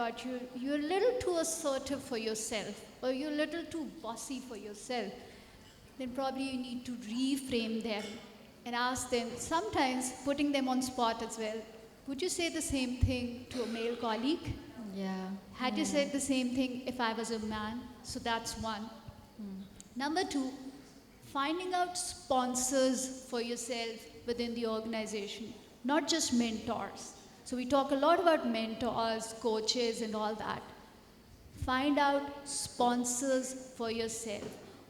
God, you're a little too assertive for yourself, or you're a little too bossy for yourself, then probably you need to reframe them and ask them, sometimes putting them on spot as well. Would you say the same thing to a male colleague? Yeah. Had you said the same thing if I was a man? So that's one. Number two, finding out sponsors for yourself within the organization, not just mentors. So we talk a lot about mentors, coaches, and all that. Find out sponsors for yourself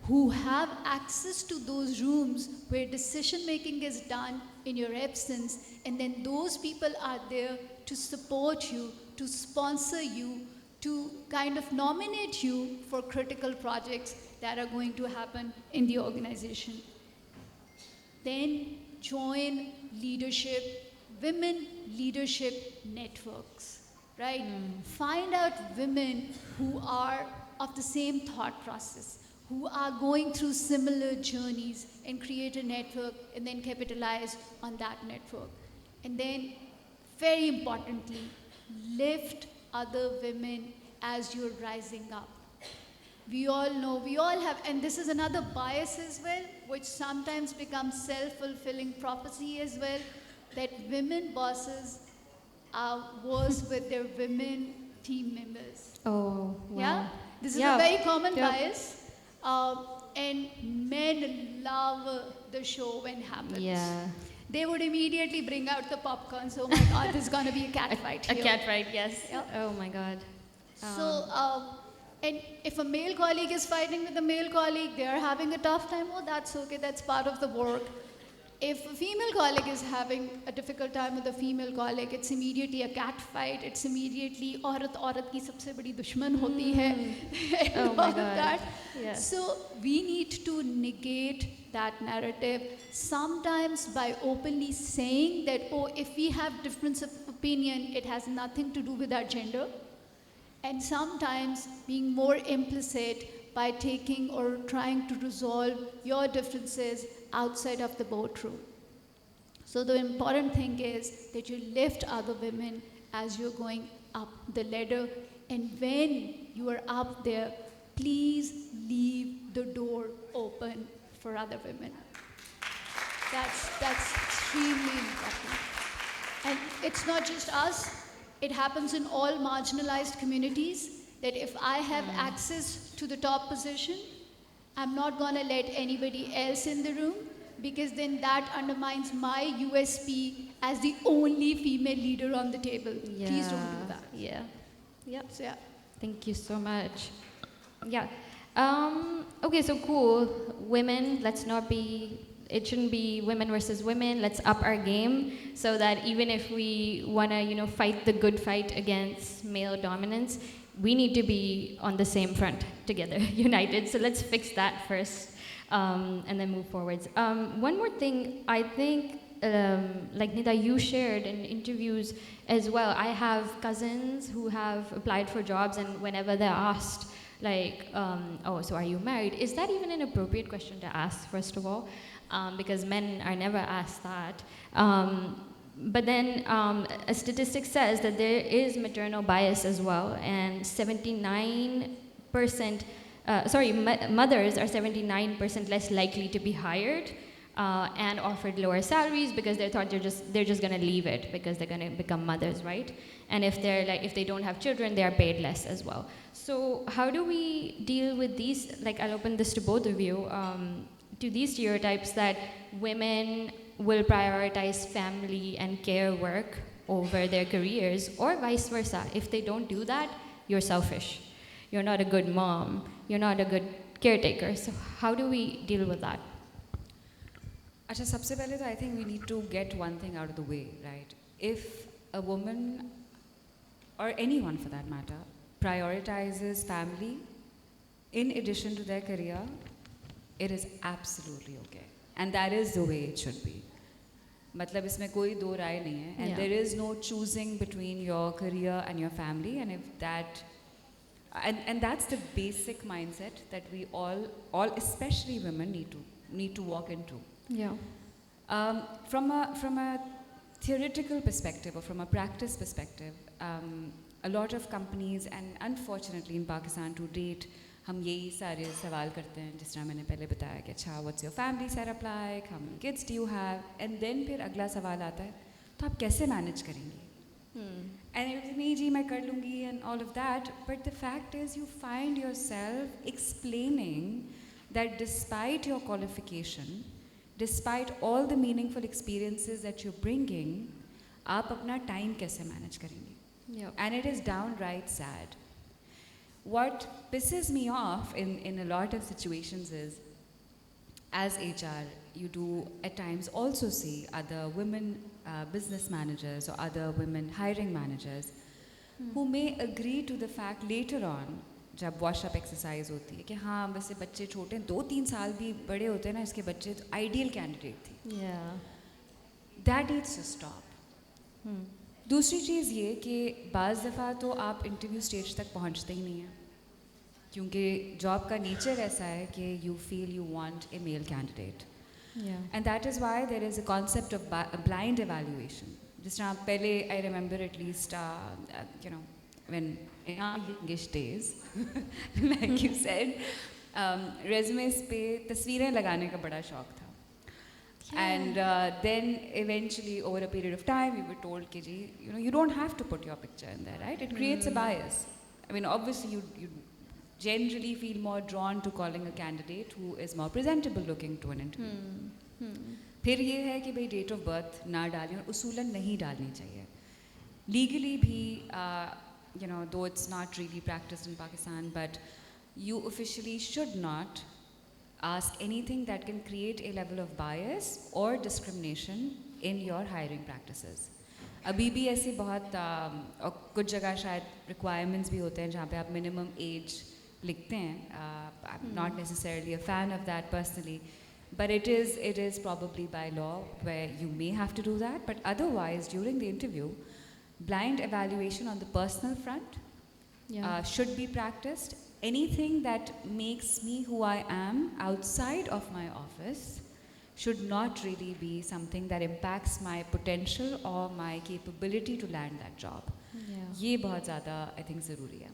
who have access to those rooms where decision making is done in your absence, and then those people are there to support you, to sponsor you, to kind of nominate you for critical projects that are going to happen in the organization. Then join women leadership networks, right? Find out women who are of the same thought process, who are going through similar journeys, and create a network and then capitalize on that network. And then, very importantly, lift other women as you're rising up. We all know, we all have, and this is another bias as well, which sometimes becomes self-fulfilling prophecy as well, that women bosses are worse with their women team members. Oh, wow. Yeah? This is Yeah. a very common Yep. bias. And men love the show when it happens. Yeah. They would immediately bring out the popcorn. So, oh my God, there's going to be a cat fight A here. cat fight, yes. Yeah. Oh my God. So, and if a male colleague is fighting with a male colleague, they are having a tough time, oh, that's okay, that's part of the work. If a female colleague is having a difficult time with a female colleague, it's immediately a cat fight, it's immediately औरत की सबसे बड़ी दुश्मन होती है, and Oh my all of God. that. Yeah. So we need to negate that narrative, sometimes by openly saying that, oh, if we have difference of opinion, it has nothing to do with our gender. And sometimes being more implicit by taking or trying to resolve your differences outside of the boardroom. So the important thing is that you lift other women as you're going up the ladder. And when you are up there, please leave the door open for other women. That's extremely important. And it's not just us, it happens in all marginalized communities, that if I have access to the top position, I'm not going to let anybody else in the room, because then that undermines my USP as the only female leader on the table. Yeah. Please don't do that. Yeah. Yep. So yeah. Thank you so much. Yeah. Okay, so cool. Women, it shouldn't be women versus women. Let's up our game so that even if we want to, fight the good fight against male dominance, we need to be on the same front together, united. So let's fix that first, and then move forwards. One more thing, I think, like Nida, you shared in interviews as well. I have cousins who have applied for jobs, and whenever they're asked, like, oh, so are you married? Is that even an appropriate question to ask, first of all? Because men are never asked that. But then a statistic says that there is maternal bias as well, and 79%, mothers are 79% less likely to be hired and offered lower salaries because they thought they're just gonna leave it because they're gonna become mothers, right? And if they don't have children, they are paid less as well. So how do we deal with these? Like, I'll open this to both of you. To these stereotypes that women will prioritize family and care work over their careers, or vice versa. If they don't do that, you're selfish. You're not a good mom. You're not a good caretaker. So how do we deal with that? Acha, sabse pehle to I think we need to get one thing out of the way, right? If a woman, or anyone for that matter, prioritizes family in addition to their career, it is absolutely okay. And that is the way it should be. मतलब इसमें कोई दो राय नहीं है. And Yeah. there is no choosing between your career and your family. And if that, and that's the basic mindset that we all especially women need to walk into. Yeah. From a theoretical perspective or from a practice perspective, a lot of companies and unfortunately in Pakistan to date हम यही सारे सवाल करते हैं जिस तरह मैंने पहले बताया कि अच्छा what's your family setup like, how many kids do you have, and then फिर अगला सवाल आता है तो आप कैसे मैनेज करेंगी and it was नहीं जी मैं कर लूँगी and all of that, but the fact is you find yourself explaining that despite your qualification, despite all the meaningful experiences that you're bringing, आप अपना time कैसे manage करेंगी? Yep. And it is downright sad. What pisses me off in a lot of situations is, as HR, you do at times also see other women business managers or other women hiring managers who may agree to the fact later on, जब wash-up exercise होती है कि हाँ वैसे बच्चे छोटे 2-3 साल भी बड़े होते हैं ना इसके बच्चे तो आइडियल कैंडिडेट थी. Yeah. That needs to stop. दूसरी चीज़ ये कि बाज़ दफ़ा तो आप इंटरव्यू स्टेज तक पहुंचते ही नहीं हैं क्योंकि जॉब का नेचर ऐसा है कि you feel you want a male candidate. Yeah. And that is why there is a concept of blind evaluation. Just now, pehle, I remember at least, when in our youngish days, like you said, resumes पे तस्वीरें लगाने का बड़ा शौक था. And then eventually, over a period of time, we were told कि जी, you don't have to put your picture in there, right? It creates a bias. I mean, obviously, you generally feel more drawn to calling a candidate who is more presentable looking to an interview. फिर ये है कि भाई date of birth ना डालें और उसूलन नहीं डालनी चाहिए. लीगली भी though it's not really practiced in Pakistan, but you officially should not ask anything that can create a level of bias or discrimination in your hiring practices. अभी भी ऐसी बहुत और कुछ जगह शायद requirements भी होते हैं जहाँ पे आप minimum age लिखते हैं. I'm not necessarily a fan of that personally, but it is probably by law where you may have to do that. But otherwise, during the interview, blind evaluation on the personal front should be practiced. Anything that makes me who I am outside of my office should not really be something that impacts my potential or my capability to land that job. ये बहुत ज़्यादा I think ज़रूरी है.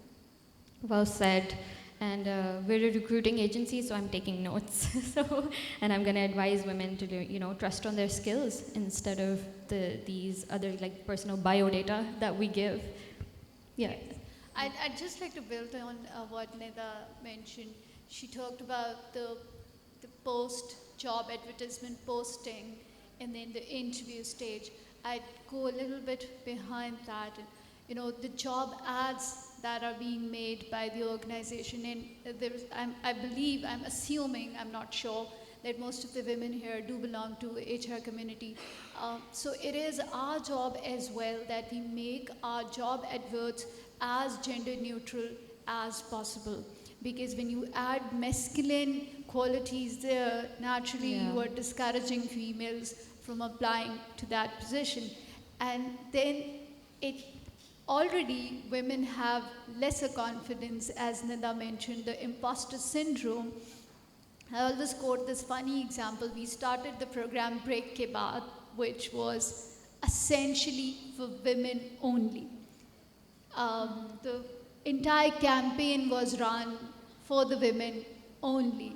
Well said. And we're a recruiting agency, so I'm taking notes. And I'm going to advise women to do, trust on their skills instead of these other like personal biodata that we give. Yeah. I'd just like to build on what Nida mentioned. She talked about the post-job advertisement posting and then the interview stage. I'd go a little bit behind that. The job ads that are being made by the organization, and I'm assuming, I'm not sure, that most of the women here do belong to HR community. So it is our job as well that we make our job adverts as gender neutral as possible. Because when you add masculine qualities there, naturally you are discouraging females from applying to that position. And then already women have lesser confidence, as Nida mentioned, the imposter syndrome. I always quote this funny example. We started the program Break Ke Baad, which was essentially for women only. The entire campaign was run for the women only.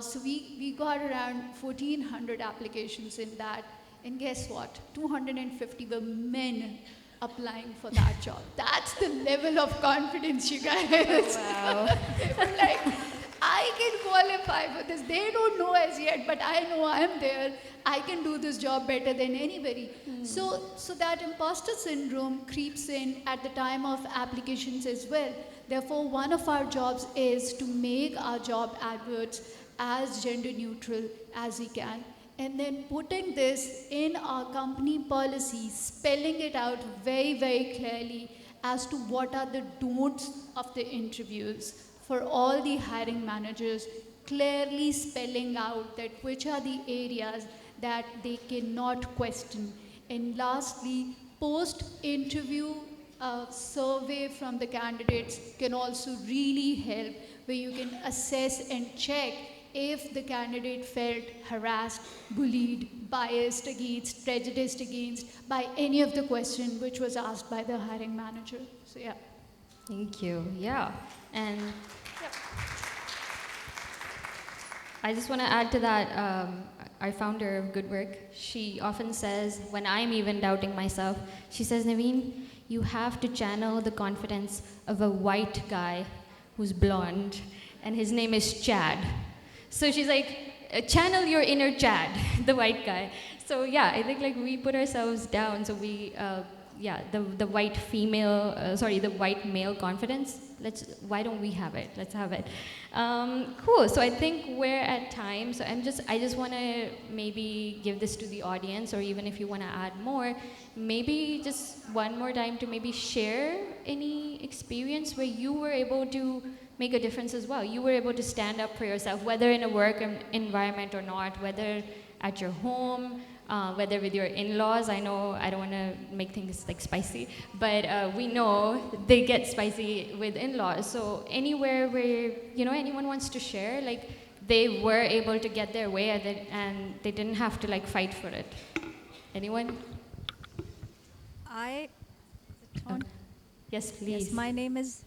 So we got around 1,400 applications in that. And guess what? 250 were men applying for that job. That's the level of confidence, you guys. Wow. They were like, I can qualify for this. They don't know as yet, but I know I'm there. I can do this job better than anybody. So that imposter syndrome creeps in at the time of applications as well. Therefore, one of our jobs is to make our job adverts as gender neutral as we can. And then putting this in our company policy, spelling it out very, very clearly as to what are the don'ts of the interviews for all the hiring managers, clearly spelling out that which are the areas that they cannot question. And lastly, post-interview survey from the candidates can also really help, where you can assess and check if the candidate felt harassed, bullied, biased against, prejudiced against by any of the question which was asked by the hiring manager. So yeah. Thank you. Yeah. And I just want to add to that. Our founder of Good Work, she often says, when I'm even doubting myself, she says, Naveen, you have to channel the confidence of a white guy who's blonde, and his name is Chad. So she's like, channel your inner Chad, the white guy. So yeah, I think like we put ourselves down. So we, the white female, the white male confidence. Why don't we have it? Let's have it. Cool. So I think we're at time. So I just want to maybe give this to the audience, or even if you want to add more, maybe just one more time to maybe share any experience where you were able to make a difference as well. You were able to stand up for yourself, whether in a work environment or not, whether at your home, whether with your in-laws. I know I don't want to make things like spicy, but we know they get spicy with in-laws. So anywhere where anyone wants to share, like they were able to get their way and they didn't have to like fight for it. Anyone? Is it on? Yes, please. Yes, my name is.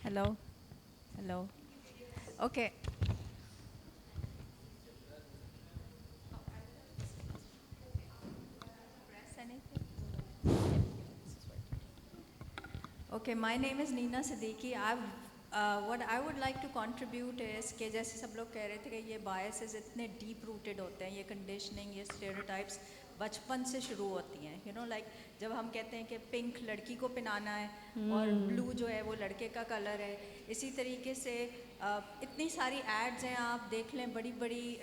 Hello? Hello? Okay. Press anything? Okay, my name is Neena Siddiqui. What I would like to contribute is कि जैसे सब लोग कह रहे थे कि ये biases इतने deep rooted होते हैं, ये conditioning, ये stereotypes बचपन से शुरू होती हैं. You know, like जब हम कहते हैं कि pink लड़की को पहनाना है और blue जो है वो लड़के का color है. इसी तरीके से इतनी सारी ads हैं, आप देख लें, बड़ी बड़ी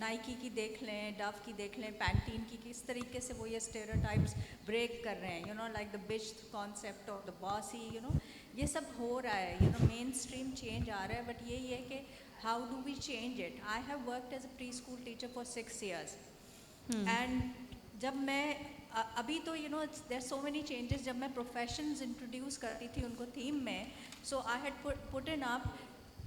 Nike की देख लें, Dove की देख लें, Pantene की, किस तरीके से वो ये stereotypes break कर रहे हैं. You know, like the bitch concept or the bossy, you know, ये सब हो रहा है. You know, mainstream change आ रहा है, but यही है कि how do we change it? I have worked as a preschool teacher for 6 years. And जब मैं अभी तो you know there are so many changes. जब मैं professions introduce करती थी उनको theme में, so I had put in up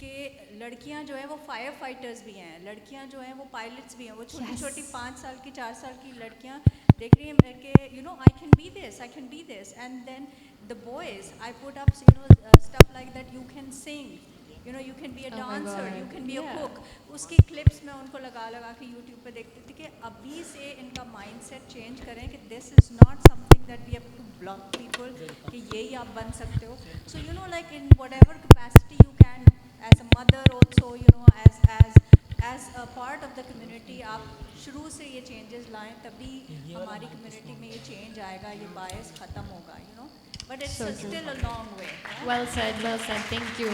कि लड़कियां जो है वो फायर फाइटर्स भी हैं, लड़कियां जो हैं वो पायलट्स भी हैं, वो छोटी छोटी 5 साल की 4 साल की लड़कियां देख रही हैं कि you know I can be this, and then the boys I put up you know stuff like that, you can sing, you know, you can be a dancer, you can be a cook. उसकी clips मैं उनको लगा के YouTube पे देखती थी कि अभी से इनका mindset change करें कि this is not something that we have to block people कि यही आप बन सकते हो. So you know like in whatever capacity you can, as a mother also, you know, as a part of the community, आप शुरू से ये changes लाएं, तभी हमारी community में ये change आएगा, ये bias खत्म होगा, you know. But it's still a long way. Yeah? Well said, thank you.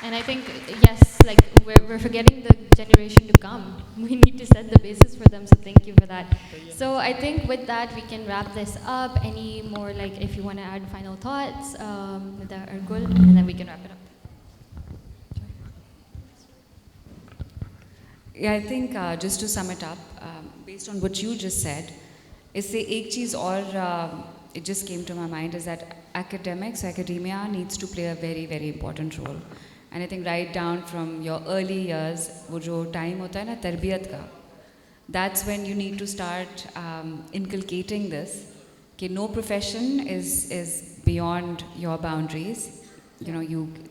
And I think, yes, like we're forgetting the generation to come. We need to set the basis for them, so thank you for that. So I think with that, we can wrap this up. Any more, like if you want to add final thoughts, that are good, and then we can wrap it up. Yeah, I think just to sum it up, based on what you just said, इससे एक चीज़ और it just came to my mind is that academia needs to play a very, very important role. And I think right down from your early years, वो जो time होता है ना तरबियत का, that's when you need to start inculcating this, कि no profession is beyond your boundaries. You know,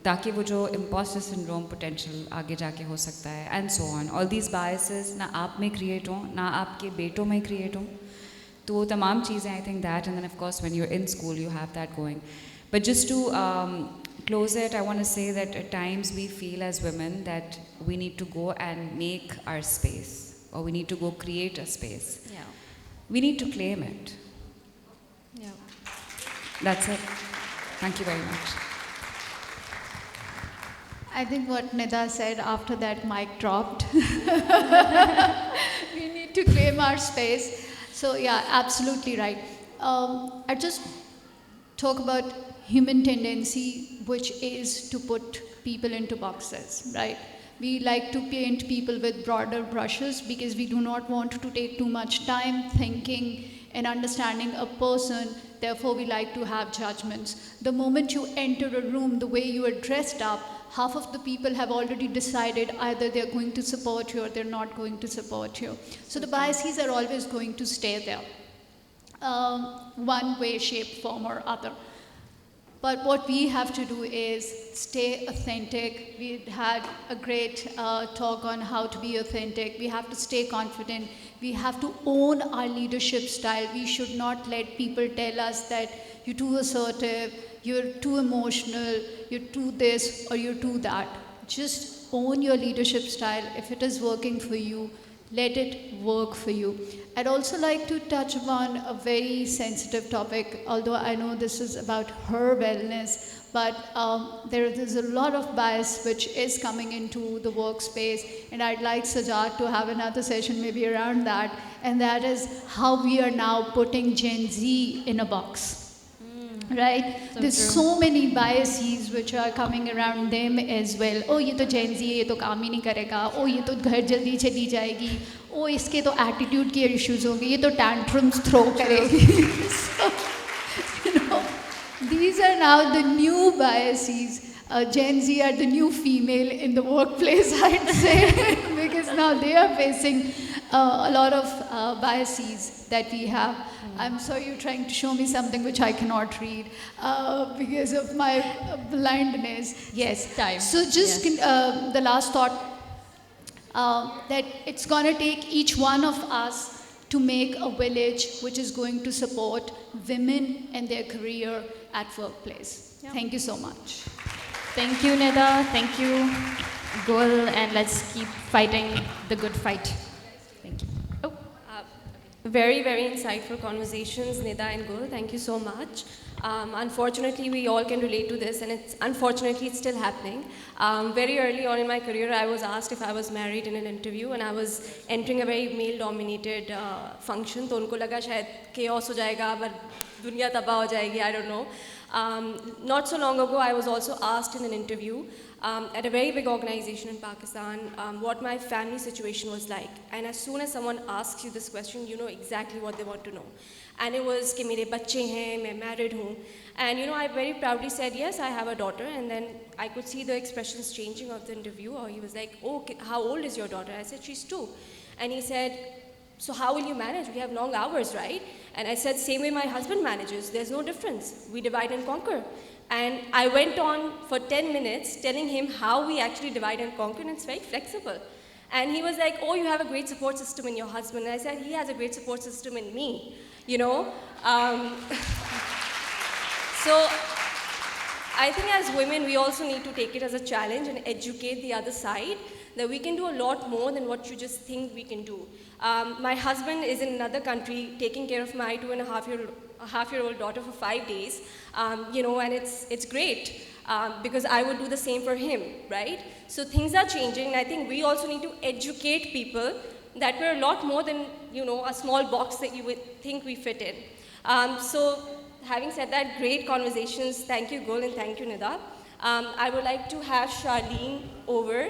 ताकि वो जो imposter syndrome potential आगे जाके हो सकता है, and so on. All these biases ना आप में create हों, ना आपके बेटों में create हों. तो वो तमाम चीज़ें, I think that, and then of course when you're in school you have that going. But just to close it, I want to say that at times we feel as women that we need to go and make our space, or we need to go create a space. Yeah. We need to claim it. Yeah. That's it. Thank you very much. I think what Nida said after that mic dropped. We need to claim our space. So yeah, absolutely right. I just talk about human tendency, which is to put people into boxes, right? We like to paint people with broader brushes because we do not want to take too much time thinking and understanding a person, therefore we like to have judgments. The moment you enter a room, the way you are dressed up, half of the people have already decided either they're going to support you or they're not going to support you. So the biases are always going to stay there, one way, shape, form, or other. But what we have to do is stay authentic. We had a great talk on how to be authentic. We have to stay confident. We have to own our leadership style. We should not let people tell us that you're too assertive, you're too emotional, you're too this or you're too that. Just own your leadership style. If it is working for you, let it work for you. I'd also like to touch upon a very sensitive topic, although I know this is about her wellness, but there is a lot of bias which is coming into the workspace, and I'd like Sajad to have another session maybe around that, and that is how we are now putting Gen Z in a box. Right? So There's true. so many biases which are coming around them as well. Oh, ये तो Gen Z है, ये तो काम ही नहीं करेगा. Oh, ये तो घर जल्दी चली जाएगी. Oh, इसके तो attitude के issues होंगे. ये तो tantrums throw करेगी. So, you know, these are now the new biases. Gen Z are the new female in the workplace, I'd say, because now they are facing a lot of biases that we have. I'm sorry, you're trying to show me something which I cannot read because of my blindness. Yes. Time. So just Yes. the last thought, that it's going to take each one of us to make a village which is going to support women and their career at workplace. Yeah. Thank you so much. Thank you, Nida. Thank you, Gul, and let's keep fighting the good fight. Thank you. Oh, Very, very insightful conversations, Nida and Gul. Thank you so much. Unfortunately, we all can relate to this, and unfortunately it's still happening. Very early on in my career, I was asked if I was married in an interview, and I was entering a very male-dominated function. तो उनको लगा शायद chaos हो जाएगा, but दुनिया तबाह हो जाएगी. I don't know. Not so long ago, I was also asked in an interview at a very big organization in Pakistan what my family situation was like. And as soon as someone asks you this question, you know exactly what they want to know. And it was कि मेरे बच्चे हैं, मैं married हूँ. And you know, I very proudly said, yes, I have a daughter. And then I could see the expressions changing of the interviewer. He was like, oh, how old is your daughter? I said, she's 2. And he said, so how will you manage? We have long hours, right? And I said, same way my husband manages. There's no difference. We divide and conquer. And I went on for 10 minutes telling him how we actually divide and conquer, and it's very flexible. And he was like, oh, you have a great support system in your husband. And I said, he has a great support system in me, you know? So I think as women, we also need to take it as a challenge and educate the other side that we can do a lot more than what you just think we can do. My husband is in another country taking care of my 2.5-year-old daughter for 5 days, you know, and it's great because I would do the same for him, right? So things are changing, and I think we also need to educate people that we're a lot more than, you know, a small box that you would think we fit in. So having said that, great conversations. Thank you, Gul, and thank you, Nida. I would like to have Charlene over